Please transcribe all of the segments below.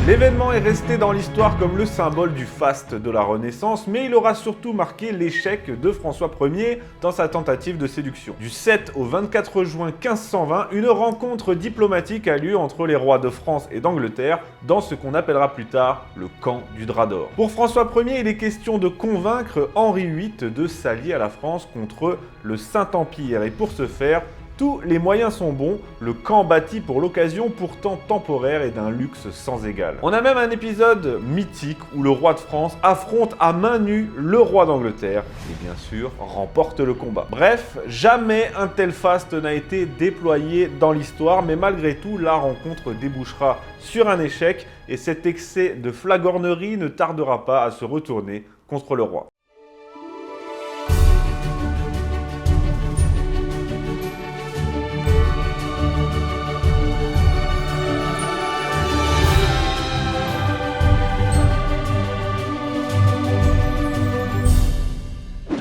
L'événement est resté dans l'histoire comme le symbole du faste de la Renaissance, mais il aura surtout marqué l'échec de François Ier dans sa tentative de séduction. Du 7 au 24 juin 1520, une rencontre diplomatique a lieu entre les rois de France et d'Angleterre dans ce qu'on appellera plus tard le camp du Drap d'Or. Pour François Ier, il est question de convaincre Henri VIII de s'allier à la France contre le Saint-Empire, et pour ce faire, tous les moyens sont bons, le camp bâti pour l'occasion pourtant temporaire et d'un luxe sans égal. On a même un épisode mythique où le roi de France affronte à main nue le roi d'Angleterre et bien sûr remporte le combat. Bref, jamais un tel faste n'a été déployé dans l'histoire, mais malgré tout, la rencontre débouchera sur un échec et cet excès de flagornerie ne tardera pas à se retourner contre le roi.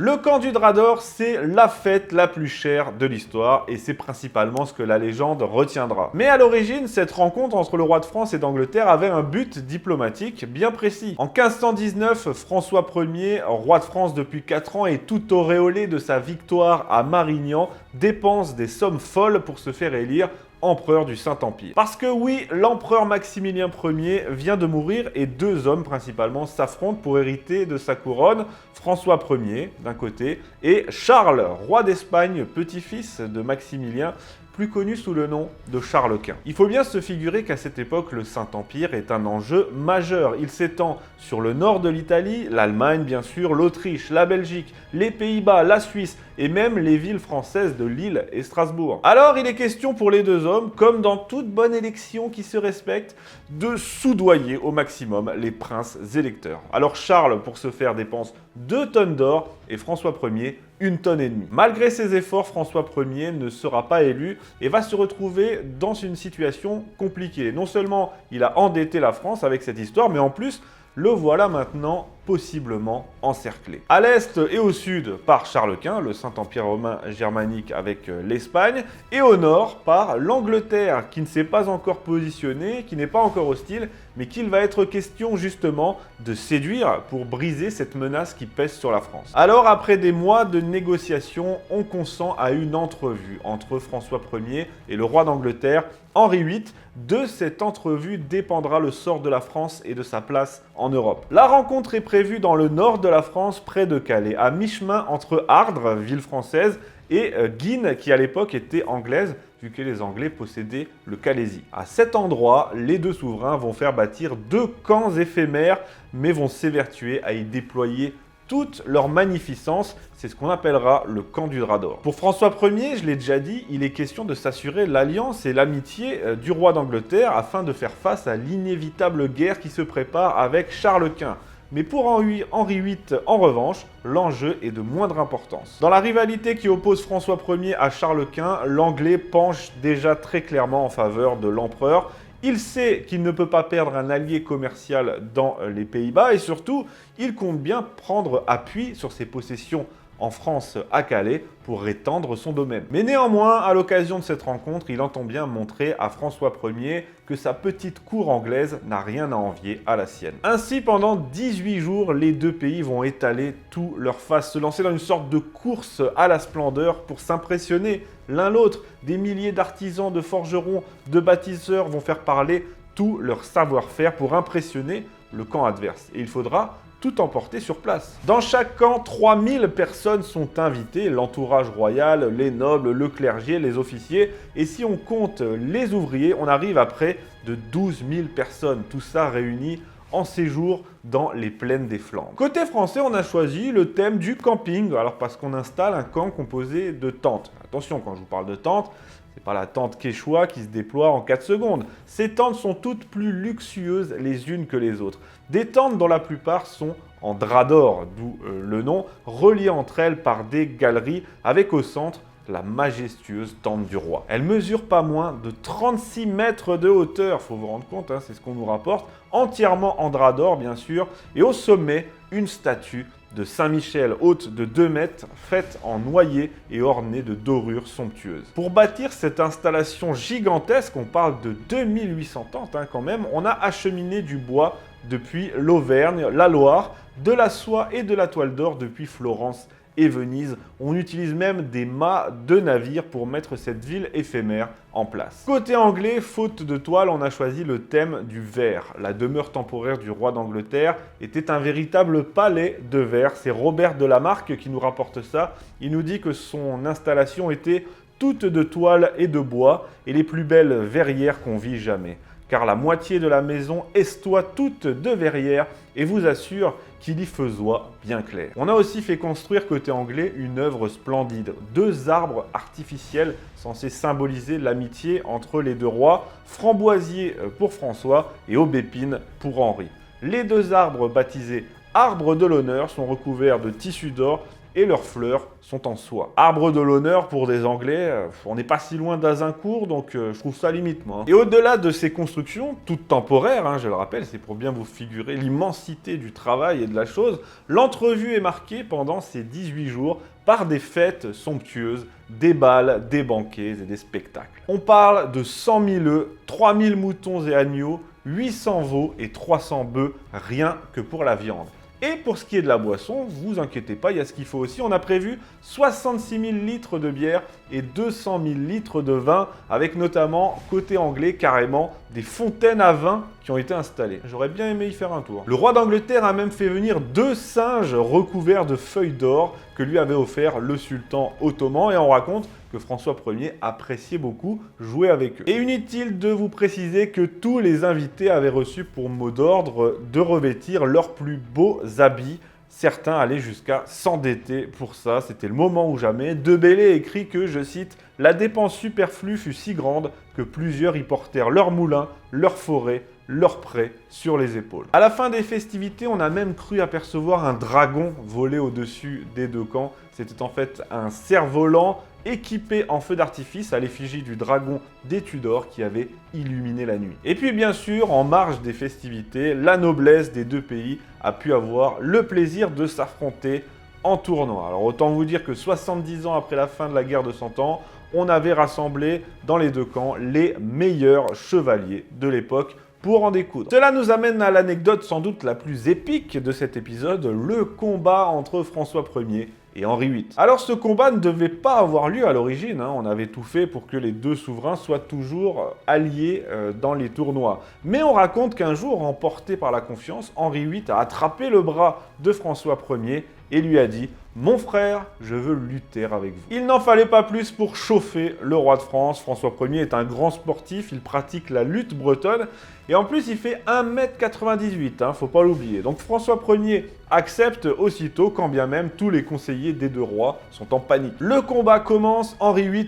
Le camp du Drap d'Or, c'est la fête la plus chère de l'histoire et c'est principalement ce que la légende retiendra. Mais à l'origine, cette rencontre entre le roi de France et d'Angleterre avait un but diplomatique bien précis. En 1519, François Ier, roi de France depuis 4 ans et tout auréolé de sa victoire à Marignan, dépense des sommes folles pour se faire élire empereur du Saint-Empire. Parce que oui, l'empereur Maximilien Ier vient de mourir et deux hommes principalement s'affrontent pour hériter de sa couronne, François Ier d'un côté et Charles, roi d'Espagne, petit-fils de Maximilien, plus connu sous le nom de Charles Quint. Il faut bien se figurer qu'à cette époque, le Saint-Empire est un enjeu majeur. Il s'étend sur le nord de l'Italie, l'Allemagne bien sûr, l'Autriche, la Belgique, les Pays-Bas, la Suisse et même les villes françaises de Lille et Strasbourg. Alors il est question pour les deux hommes, comme dans toute bonne élection qui se respecte, de soudoyer au maximum les princes électeurs. Alors Charles, pour ce faire, dépense 2 tonnes d'or et François Ier 1,5 tonne. Malgré ses efforts, François Ier ne sera pas élu et va se retrouver dans une situation compliquée. Non seulement il a endetté la France avec cette histoire, mais en plus, le voilà maintenant possiblement encerclé. À l'est et au sud par Charles Quint, le Saint-Empire romain germanique avec l'Espagne, et au nord par l'Angleterre qui ne s'est pas encore positionnée, qui n'est pas encore hostile, mais qu'il va être question justement de séduire pour briser cette menace qui pèse sur la France. Alors après des mois de négociations, on consent à une entrevue entre François Ier et le roi d'Angleterre, Henri VIII. De cette entrevue dépendra le sort de la France et de sa place en Europe. La rencontre est prévue dans le nord de la France, près de Calais, à mi-chemin entre Ardres, ville française, et Guînes, qui à l'époque était anglaise, vu que les Anglais possédaient le Calaisie. À cet endroit, les deux souverains vont faire bâtir 2 camps éphémères, mais vont s'évertuer à y déployer toute leur magnificence, c'est ce qu'on appellera le camp du Drap d'Or. Pour François Ier, je l'ai déjà dit, il est question de s'assurer l'alliance et l'amitié du roi d'Angleterre afin de faire face à l'inévitable guerre qui se prépare avec Charles Quint. Mais pour Henri VIII, en revanche, l'enjeu est de moindre importance. Dans la rivalité qui oppose François Ier à Charles Quint, l'Anglais penche déjà très clairement en faveur de l'empereur. Il sait qu'il ne peut pas perdre un allié commercial dans les Pays-Bas et surtout, il compte bien prendre appui sur ses possessions en France à Calais pour étendre son domaine. Mais néanmoins, à l'occasion de cette rencontre, il entend bien montrer à François Ier que sa petite cour anglaise n'a rien à envier à la sienne. Ainsi, pendant 18 jours, les deux pays vont étaler tout leur face, se lancer dans une sorte de course à la splendeur pour s'impressionner l'un l'autre. Des milliers d'artisans, de forgerons, de bâtisseurs vont faire parler tout leur savoir-faire pour impressionner le camp adverse. Et il faudra tout emporté sur place. Dans chaque camp, 3000 personnes sont invitées, l'entourage royal, les nobles, le clergé, les officiers, et si on compte les ouvriers, on arrive à près de 12 000 personnes, tout ça réuni en séjour dans les plaines des Flandres. Côté français, on a choisi le thème du camping, alors parce qu'on installe un camp composé de tentes. Attention, quand je vous parle de tentes, c'est pas la tente Quechua qui se déploie en 4 secondes. Ces tentes sont toutes plus luxueuses les unes que les autres. Des tentes dont la plupart sont en drap d'or, d'où le nom, reliées entre elles par des galeries avec au centre la majestueuse tente du roi. Elle mesure pas moins de 36 mètres de hauteur, faut vous rendre compte, hein, c'est ce qu'on nous rapporte, entièrement en drap d'or bien sûr, et au sommet, une statue de Saint-Michel, haute de 2 mètres, faite en noyer et ornée de dorures somptueuses. Pour bâtir cette installation gigantesque, on parle de 2800 tentes quand même, on a acheminé du bois depuis l'Auvergne, la Loire, de la soie et de la toile d'or depuis Florence et Venise. On utilise même des mâts de navires pour mettre cette ville éphémère en place. Côté anglais, faute de toile, on a choisi le thème du verre. La demeure temporaire du roi d'Angleterre était un véritable palais de verre. C'est Robert de la Marque qui nous rapporte ça. Il nous dit que son installation était toute de toile et de bois et les plus belles verrières qu'on vit jamais. Car la moitié de la maison estoit toute de verrières et vous assure qu'il y faisoit bien clair. On a aussi fait construire côté anglais une œuvre splendide. 2 arbres artificiels censés symboliser l'amitié entre les 2 rois, framboisier pour François et aubépine pour Henri. Les 2 arbres baptisés arbres de l'honneur sont recouverts de tissu d'or et leurs fleurs sont en soie. Arbre de l'honneur pour des Anglais, on n'est pas si loin d'Azincourt, donc je trouve ça limite moi. Et au-delà de ces constructions, toutes temporaires, je le rappelle, c'est pour bien vous figurer l'immensité du travail et de la chose, l'entrevue est marquée pendant ces 18 jours par des fêtes somptueuses, des bals, des banquets et des spectacles. On parle de 100 000 œufs, 3 000 moutons et agneaux, 800 veaux et 300 bœufs, rien que pour la viande. Et pour ce qui est de la boisson, vous inquiétez pas, il y a ce qu'il faut aussi. On a prévu 66 000 litres de bière et 200 000 litres de vin, avec notamment, côté anglais, carrément, des fontaines à vin qui ont été installées. J'aurais bien aimé y faire un tour. Le roi d'Angleterre a même fait venir 2 singes recouverts de feuilles d'or que lui avait offert le sultan ottoman, et on raconte que François Ier appréciait beaucoup jouer avec eux. Et inutile de vous préciser que tous les invités avaient reçu pour mot d'ordre de revêtir leurs plus beaux habits. Certains allaient jusqu'à s'endetter pour ça, c'était le moment ou jamais. De Bellay écrit que, je cite, « La dépense superflue fut si grande que plusieurs y portèrent leurs moulins, leurs forêts, leurs prés sur les épaules. » À la fin des festivités, on a même cru apercevoir un dragon voler au-dessus des 2 camps. C'était en fait un cerf-volant équipé en feu d'artifice à l'effigie du dragon des Tudors qui avait illuminé la nuit. Et puis bien sûr, en marge des festivités, la noblesse des 2 pays a pu avoir le plaisir de s'affronter en tournoi. Alors autant vous dire que 70 ans après la fin de la guerre de 100 ans, on avait rassemblé dans les 2 camps les meilleurs chevaliers de l'époque pour en découdre. Cela nous amène à l'anecdote sans doute la plus épique de cet épisode, le combat entre François Ier et Henri VIII. Alors ce combat ne devait pas avoir lieu à l'origine, on avait tout fait pour que les 2 souverains soient toujours alliés dans les tournois. Mais on raconte qu'un jour, emporté par la confiance, Henri VIII a attrapé le bras de François Ier et lui a dit « Mon frère, je veux lutter avec vous ». Il n'en fallait pas plus pour chauffer le roi de France. François Ier est un grand sportif, il pratique la lutte bretonne et en plus il fait 1,98 m, faut pas l'oublier. Donc François Ier accepte aussitôt, quand bien même tous les conseillers des 2 rois sont en panique. Le combat commence, Henri VIII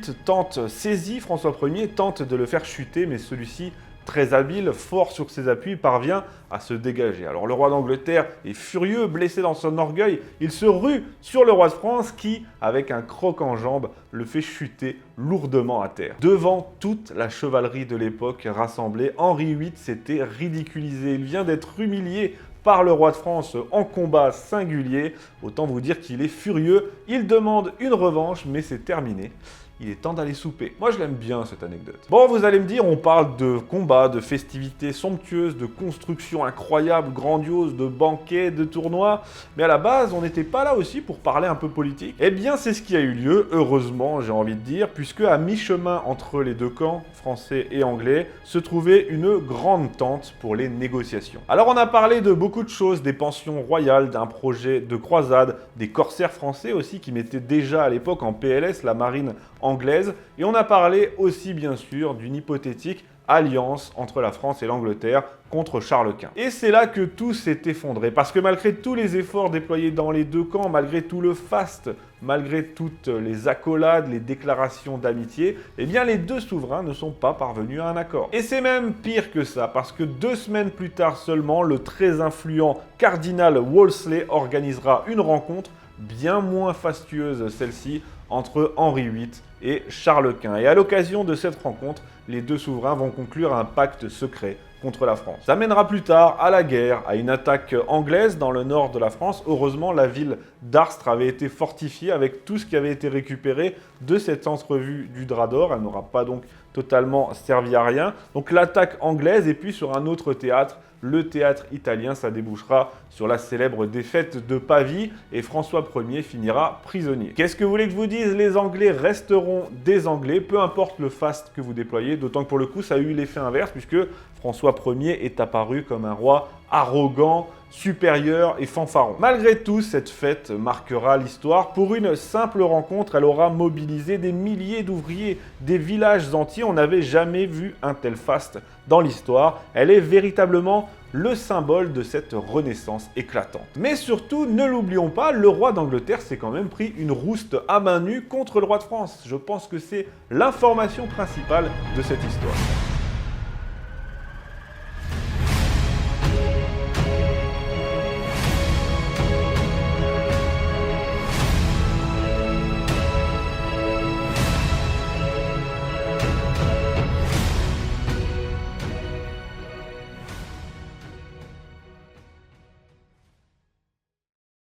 saisit François Ier, tente de le faire chuter, mais celui-ci, très habile, fort sur ses appuis, parvient à se dégager. Alors le roi d'Angleterre est furieux, blessé dans son orgueil, il se rue sur le roi de France qui, avec un croc en jambe, le fait chuter lourdement à terre. Devant toute la chevalerie de l'époque rassemblée, Henri VIII s'était ridiculisé, il vient d'être humilié par le roi de France en combat singulier. Autant vous dire qu'il est furieux, il demande une revanche, mais c'est terminé. Il est temps d'aller souper. Moi, je l'aime bien, cette anecdote. Bon, vous allez me dire, on parle de combats, de festivités somptueuses, de constructions incroyables, grandioses, de banquets, de tournois. Mais à la base, on n'était pas là aussi pour parler un peu politique. Eh bien, c'est ce qui a eu lieu, heureusement, j'ai envie de dire, puisque à mi-chemin entre les 2 camps, français et anglais, se trouvait une grande tente pour les négociations. Alors, on a parlé de beaucoup de choses, des pensions royales, d'un projet de croisade, des corsaires français aussi, qui mettaient déjà à l'époque en PLS la marine anglaise, et on a parlé aussi bien sûr d'une hypothétique alliance entre la France et l'Angleterre contre Charles Quint. Et c'est là que tout s'est effondré, parce que malgré tous les efforts déployés dans les 2 camps, malgré tout le faste, malgré toutes les accolades, les déclarations d'amitié, eh bien les 2 souverains ne sont pas parvenus à un accord. Et c'est même pire que ça, parce que 2 semaines plus tard seulement, le très influent cardinal Wolsey organisera une rencontre bien moins fastueuse celle-ci, entre Henri VIII et Charles Quint. Et à l'occasion de cette rencontre, les 2 souverains vont conclure un pacte secret contre la France. Ça mènera plus tard à la guerre, à une attaque anglaise dans le nord de la France. Heureusement, la ville d'Arstre avait été fortifiée avec tout ce qui avait été récupéré de cette entrevue du Drap d'Or. Elle n'aura pas donc totalement servi à rien. Donc l'attaque anglaise, et puis sur un autre théâtre, le théâtre italien, ça débouchera sur la célèbre défaite de Pavie et François Ier finira prisonnier. Qu'est-ce que vous voulez que je vous dise? Les Anglais resteront des Anglais, peu importe le faste que vous déployez, d'autant que pour le coup, ça a eu l'effet inverse puisque François Ier est apparu comme un roi arrogant, supérieur et fanfaron. Malgré tout, cette fête marquera l'histoire. Pour une simple rencontre, elle aura mobilisé des milliers d'ouvriers, des villages entiers. On n'avait jamais vu un tel faste dans l'histoire. Elle est véritablement le symbole de cette renaissance éclatante. Mais surtout, ne l'oublions pas, le roi d'Angleterre s'est quand même pris une rouste à main nue contre le roi de France. Je pense que c'est l'information principale de cette histoire.